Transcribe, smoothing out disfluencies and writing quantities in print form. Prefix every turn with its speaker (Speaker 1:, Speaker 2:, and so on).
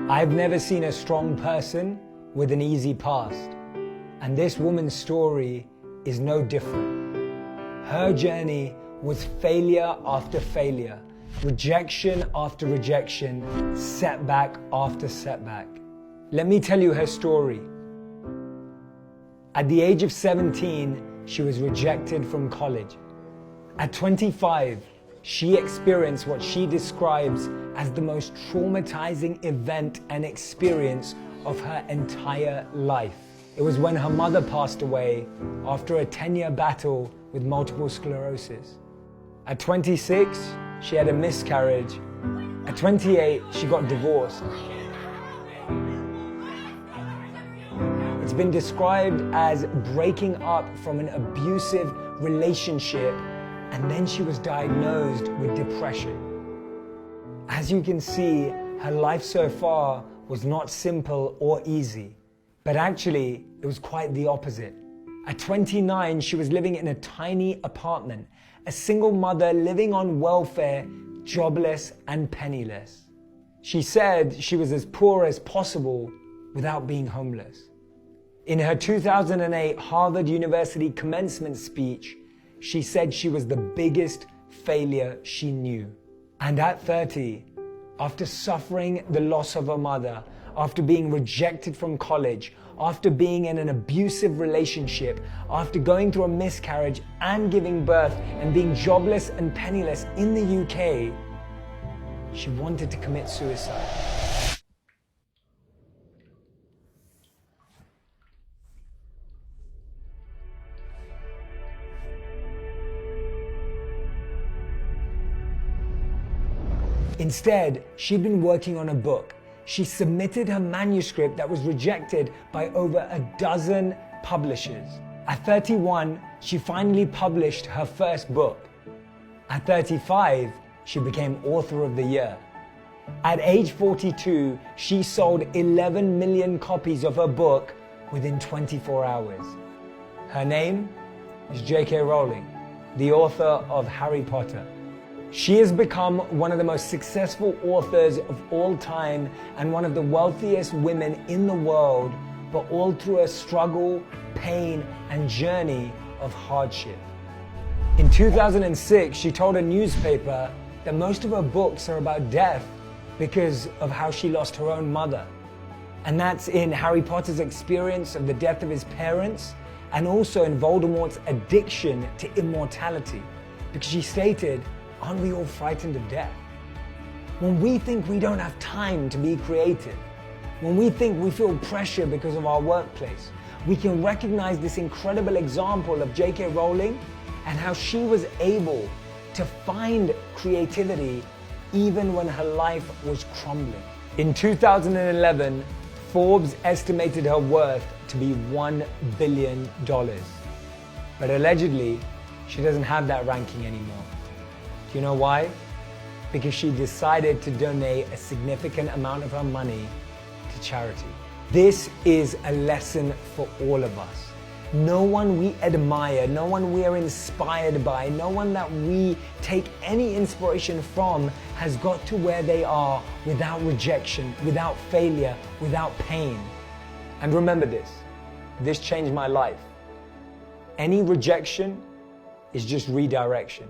Speaker 1: I've never seen a strong person with an easy past, and this woman's story is no different. Her journey was failure after failure, rejection after rejection, setback after setback. Let me tell you her story. At the age of 17, she was rejected from college. At 25, she experienced what she describes as the most traumatizing event and experience of her entire life. It was when her mother passed away after a 10-year battle with multiple sclerosis. At 26, she had a miscarriage. At 28, she got divorced. It's been described as breaking up from an abusive relationship, and then she was diagnosed with depression. As you can see, her life so far was not simple or easy, but actually it was quite the opposite. At 29, she was living in a tiny apartment, a single mother living on welfare, jobless and penniless. She said she was as poor as possible without being homeless. In her 2008 Harvard University commencement speech, she said she was the biggest failure she knew. And at 30, after suffering the loss of her mother, after being rejected from college, after being in an abusive relationship, after going through a miscarriage and giving birth and being jobless and penniless in the UK, she wanted to commit suicide. Instead, she'd been working on a book. She submitted her manuscript that was rejected by over a dozen publishers. At 31, she finally published her first book. At 35, she became author of the year. At age 42, she sold 11 million copies of her book within 24 hours. Her name is J.K. Rowling, the author of Harry Potter. She has become one of the most successful authors of all time and one of the wealthiest women in the world, but all through a struggle, pain, and journey of hardship. In 2006, she told a newspaper that most of her books are about death because of how she lost her own mother. And that's in Harry Potter's experience of the death of his parents, and also in Voldemort's addiction to immortality. Because she stated, "Aren't we all frightened of death? When we think we don't have time to be creative, when we think we feel pressure because of our workplace, we can recognize this incredible example of J.K. Rowling and how she was able to find creativity even when her life was crumbling." In 2011, Forbes estimated her worth to be $1 billion. But allegedly, she doesn't have that ranking anymore. Do you know why? Because she decided to donate a significant amount of her money to charity. This is a lesson for all of us. No one we admire, no one we are inspired by, no one that we take any inspiration from has got to where they are without rejection, without failure, without pain. And remember this changed my life. Any rejection is just redirection.